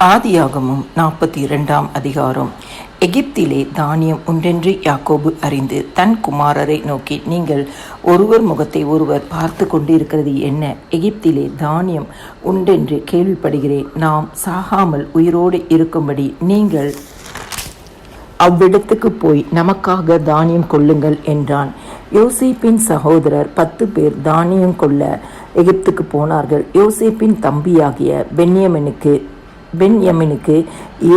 ஆதியாகமம் 42 அதிகாரம். எகிப்திலே தானியம் உண்டென்று யாக்கோபு அறிந்து தன் குமாரரை நோக்கி, நீங்கள் ஒருவர் முகத்தை ஒருவர் பார்த்து கொண்டிருக்கிறது என்ன? எகிப்திலே தானியம் உண்டென்று கேள்விப்படுகிறேன். நாம் சாகாமல் உயிரோடு இருக்கும்படி நீங்கள் அவ்விடத்துக்கு போய் நமக்காக தானியம் கொள்ளுங்கள் என்றான். யோசேப்பின் சகோதரர் 10 பேர் தானியம் கொள்ள எகிப்துக்கு போனார்கள். யோசேப்பின் தம்பியாகிய பென்யமினுக்கு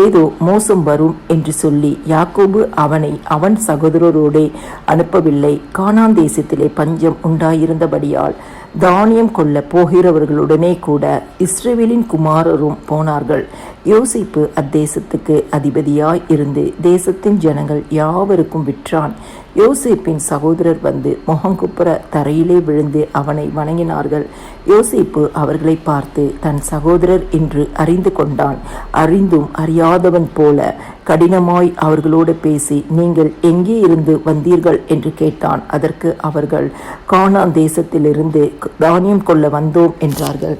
ஏதோ மோசம் வரும் என்று சொல்லி யாக்கோபு அவனை அவன் சகோதரரோடே அனுப்பவில்லை. கானான் தேசத்திலே பஞ்சம் உண்டாயிருந்தபடியால் தானியம் கொள்ள போகிறவர்களுடனே கூட இஸ்ரவேலின் குமாரரும் போனார்கள். யோசேப்பு அத்தேசத்துக்கு அதிபதியாய் இருந்து தேசத்தின் ஜனங்கள் யாவருக்கும் விற்றான். யோசேப்பின் சகோதரர் வந்து முகங்குப்புற தரையிலே விழுந்து அவனை வணங்கினார்கள். யோசேப்பு அவர்களை பார்த்து தன் சகோதரர் என்று அறிந்து கொண்டான். அறிந்தும் அறியாதவன் போல கடினமாய் அவர்களோடு பேசி, நீங்கள் எங்கே இருந்து வந்தீர்கள் என்று கேட்டான். அதற்கு அவர்கள், கானான் தேசத்திலிருந்து தானியம் கொள்ள வந்தோம் என்றார்கள்.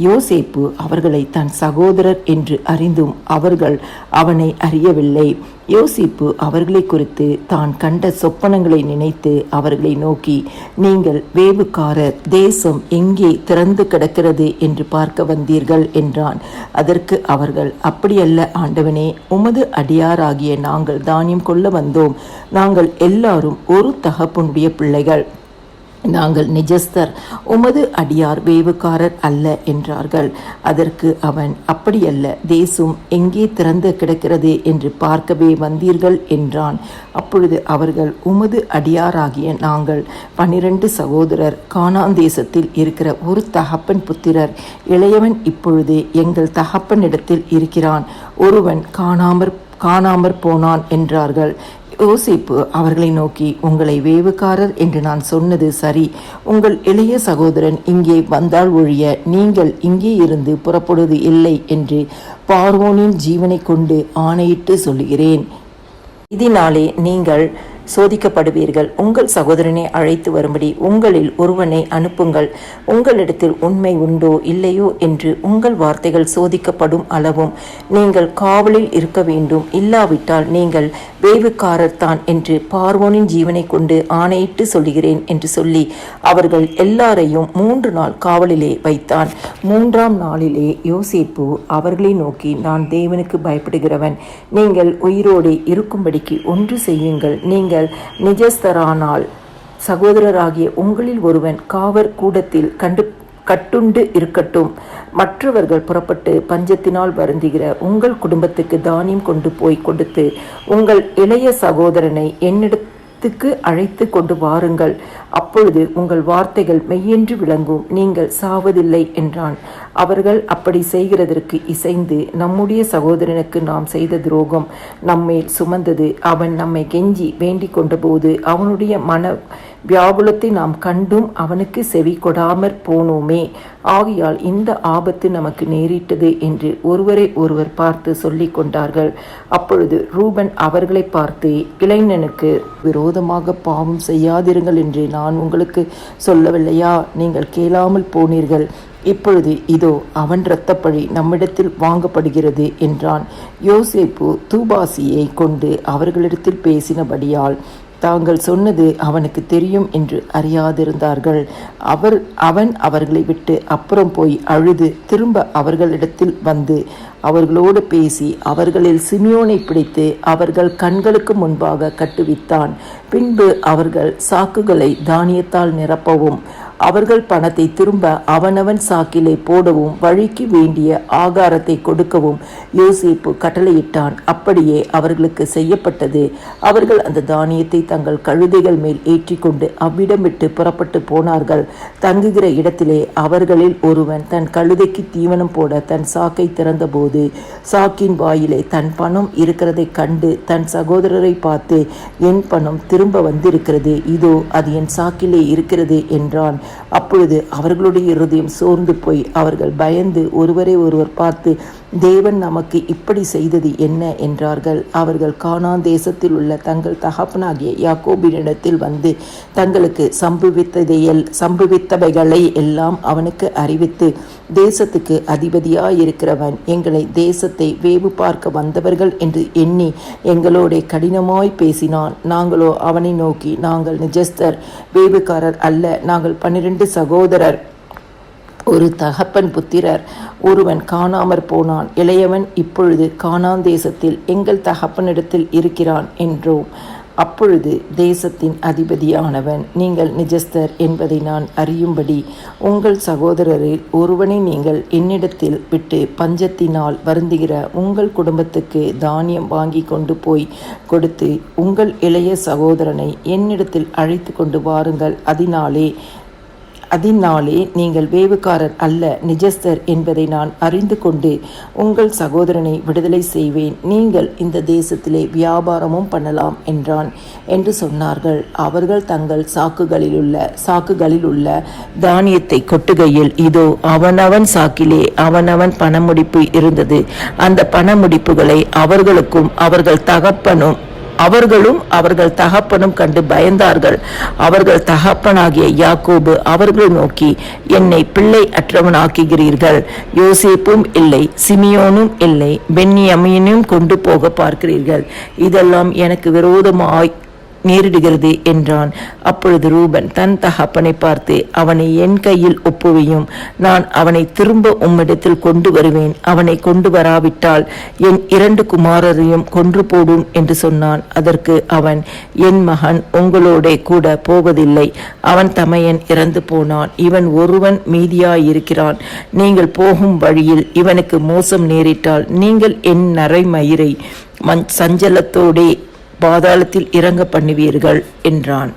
யோசேப்பு அவர்களை தன் சகோதரர் என்று அறிந்தும் அவர்கள் அவனை அறியவில்லை. யோசேப்பு அவர்களை குறித்து தான் கண்ட சொப்பனங்களை நினைத்து அவர்களை நோக்கி, நீங்கள் வேவுக்காரர், தேசம் எங்கே திறந்து கிடக்கிறது என்று பார்க்க வந்தீர்கள் என்றான். அதற்கு அவர்கள், அப்படியல்ல ஆண்டவனே, உமது அடியாராகிய நாங்கள் தானியம் கொள்ள வந்தோம். நாங்கள் எல்லாரும் ஒரு தகப்பனுடைய பிள்ளைகள். நாங்கள் நிஜஸ்தர், உமது அடியார் வேவுக்காரர் அல்ல என்றார்கள். அதற்கு அவன், அப்படியல்ல, தேசம் எங்கே திறந்து கிடக்கிறது என்று பார்க்கவே வந்தீர்கள் என்றான். அப்பொழுது அவர்கள், உமது அடியாராகிய நாங்கள் 12 சகோதரர், கானான் தேசத்தில் இருக்கிற ஒரு தகப்பன் புத்திரர். இளையவன் இப்பொழுது எங்கள் தகப்பனிடத்தில் இருக்கிறான், ஒருவன் காணாமற் போனான் என்றார்கள். யோசேப்பு அவர்களை நோக்கி, உங்களை வேவுக்காரர் என்று நான் சொன்னது சரி. உங்கள் இளைய சகோதரன் இங்கே வந்தால் ஒழிய நீங்கள் இங்கே இருந்து புறப்படுவது இல்லை என்று பார்வோனின் ஜீவனை கொண்டு ஆணையிட்டு சொல்லுகிறேன். இதனாலே நீங்கள் சோதிக்கப்படுவீர்கள். உங்கள் சகோதரனை அழைத்து வரும்படி உங்களில் ஒருவனை அனுப்புங்கள். உங்களிடத்தில் உண்மை உண்டோ இல்லையோ என்று உங்கள் வார்த்தைகள் சோதிக்கப்படும் அளவும் நீங்கள் காவலில் இருக்க வேண்டும். இல்லாவிட்டால் நீங்கள் வேவுக்காரர் தான் என்று பார்வோனின் ஜீவனை கொண்டு ஆணையிட்டு சொல்லுகிறேன் என்று சொல்லி அவர்கள் எல்லாரையும் 3 நாள் காவலிலே வைத்தான். 3ஆம் நாளிலே யோசேப்பு அவர்களை நோக்கி, நான் தேவனுக்கு பயப்படுகிறவன். நீங்கள் உயிரோடு இருக்கும்படிக்கு ஒன்று செய்யுங்கள். நீங்கள் நிஜஸ்தரானால் சகோதரராகிய உங்களில் ஒருவன் காவற் கூடத்தில் கட்டுண்டு இருக்கட்டும். மற்றவர்கள் புறப்பட்டு பஞ்சத்தினால் வருந்துகிற உங்கள் குடும்பத்துக்கு தானியம் கொண்டு போய் கொடுத்து உங்கள் இளைய சகோதரனை என்னிடத்துக்கு அழைத்து கொண்டு வாருங்கள். அப்பொழுது உங்கள் வார்த்தைகள் மெய்யென்று விளங்கும், நீங்கள் சாவதில்லை என்றான். அவர்கள் அப்படி செய்கிறதற்கு இசைந்து, நம்முடைய சகோதரனுக்கு நாம் செய்த துரோகம் நம்மேல் சுமந்தது. அவன் நம்மை கெஞ்சி வேண்டிக் கொண்டபோது அவனுடைய மன வியாகுலத்தை நாம் கண்டும் அவனுக்கு செவி கொடாமற் போனோமே. ஆகையால் இந்த ஆபத்து நமக்கு நேரிட்டது என்று ஒருவரை ஒருவர் பார்த்து சொல்லி கொண்டார்கள். அப்பொழுது ரூபன் அவர்களை பார்த்து, இளைஞனுக்கு விரோதமாக பாவம் செய்யாதிருங்கள் என்று நான் உங்களுக்கு சொல்லவில்லையா? நீங்கள் கேளாமல் போனீர்கள். இப்பொழுது இதோ அவன் இரத்தப்பழி நம்மிடத்தில் வாங்கப்படுகிறது என்றான். யோசேப்பு தூபாசியை கொண்டு அவர்களிடத்தில் பேசினபடியால் தாங்கள் சொன்னது அவனுக்கு தெரியும் என்று அறியாதிருந்தார்கள். அவன் அவர்களை விட்டு அப்புறம் போய் அழுது திரும்ப அவர்களிடத்தில் வந்து அவர்களோடு பேசி அவர்களில் சிமியோனை பிடித்து அவர்கள் கண்களுக்கு முன்பாக கட்டுவித்தான். பின்பு அவர்கள் சாக்குகளை தானியத்தால் நிரப்பவும் அவர்கள் பணத்தை திரும்ப அவனவன் சாக்கிலே போடவும் வழிக்கு வேண்டிய ஆகாரத்தை கொடுக்கவும் யோசேப்பு கட்டளையிட்டான். அப்படியே அவர்களுக்கு செய்யப்பட்டது. அவர்கள் அந்த தானியத்தை தங்கள் கழுதைகள் மேல் ஏற்றிக்கொண்டு அவ்விடம் விட்டு புறப்பட்டு போனார்கள். தங்குகிற இடத்திலே அவர்களில் ஒருவன் தன் கழுதைக்கு தீவனம் போட தன் சாக்கை திறந்தபோது சாக்கின் வாயிலே தன் பணம் இருக்கிறதை கண்டு தன் சகோதரரை பார்த்து, என் பணம் திரும்ப வந்திருக்கிறது, இதோ அது என் சாக்கிலே இருக்கிறது என்றான். அப்பொழுது அவர்களுடைய இருதயம் சோர்ந்து போய் அவர்கள் பயந்து ஒருவரை ஒருவர் பார்த்து, தேவன் நமக்கு இப்படி செய்தது என்ன என்றார்கள். அவர்கள் கானான் தேசத்தில் உள்ள தங்கள் தகப்பனாகிய யாக்கோபினிடத்தில் வந்து தங்களுக்கு சம்பவித்தவைகளை எல்லாம் அவனுக்கு அறிவித்து, தேசத்துக்கு அதிபதியாயிருக்கிறவன் எங்களை தேசத்தை வேவு பார்க்க வந்தவர்கள் என்று எண்ணி எங்களோட கடினமாய் பேசினான். நாங்களோ அவனை நோக்கி, நாங்கள் நிஜஸ்தர், வேவுக்காரர் அல்ல. நாங்கள் 12 சகோதரர், ஒரு தகப்பன் புத்திரர். ஒருவன் காணாமற் போனான், இளையவன் இப்பொழுது கானான் தேசத்தில் எங்கள் தகப்பனிடத்தில் இருக்கிறான் என்றோம். அப்பொழுது தேசத்தின் அதிபதியானவன், நீங்கள் நிஜஸ்தர் என்பதை நான் அறியும்படி உங்கள் சகோதரரில் ஒருவனை நீங்கள் என்னிடத்தில் விட்டு பஞ்சத்தினால் வருந்துகிற உங்கள் குடும்பத்துக்கு தானியம் வாங்கி கொண்டு போய் கொடுத்து உங்கள் இளைய சகோதரனை என்னிடத்தில் அழைத்து கொண்டு வாருங்கள். அதனாலே நீங்கள் வேவுக்காரர் அல்ல, நிஜஸ்தர் என்பதை நான் அறிந்து கொண்டு உங்கள் சகோதரனை விடுதலை செய்வேன். நீங்கள் இந்த தேசத்திலே வியாபாரமும் பண்ணலாம் என்றான் என்று சொன்னார்கள். அவர்கள் தங்கள் சாக்குகளில் உள்ள தானியத்தை கொட்டுகையில், இதோ அவனவன் சாக்கிலே அவனவன் பணமுடிப்பு இருந்தது. அந்த பணமுடிப்புகளை அவர்களும் அவர்கள் தகப்பனும் கண்டு பயந்தார்கள். அவர்கள் தகப்பனாகிய யாக்கோபு அவர்கள் நோக்கி, என்னை பிள்ளை அற்றவனாக்குகிறீர்கள். யோசேப்பும் இல்லை, சிமியோனும் இல்லை, பென்யமீனும் கொண்டு போக பார்க்கிறீர்கள். இதெல்லாம் எனக்கு விரோதமாய் நேரிடுகிறது என்றான். அப்பொழுது ரூபன் தன் தகப்பனை பார்த்து, அவனை என் கையில் ஒப்புவியும், நான் அவனை திரும்ப உம்மிடத்தில் கொண்டு வருவேன். அவனை கொண்டு வராவிட்டால் என் 2 குமாரரையும் கொன்று போடும் என்று சொன்னான். அதற்கு அவன், என் மகன் உங்களோட கூட போவதில்லை. அவன் தமையன் இறந்து போனான், இவன் ஒருவன் மீதியாயிருக்கிறான். நீங்கள் போகும் வழியில் இவனுக்கு மோசம் நேரிட்டால் நீங்கள் என் நரைமயிரை சஞ்சலத்தோடே பாதாளத்தில் இறங்க பண்ணுவீர்கள் என்றான்.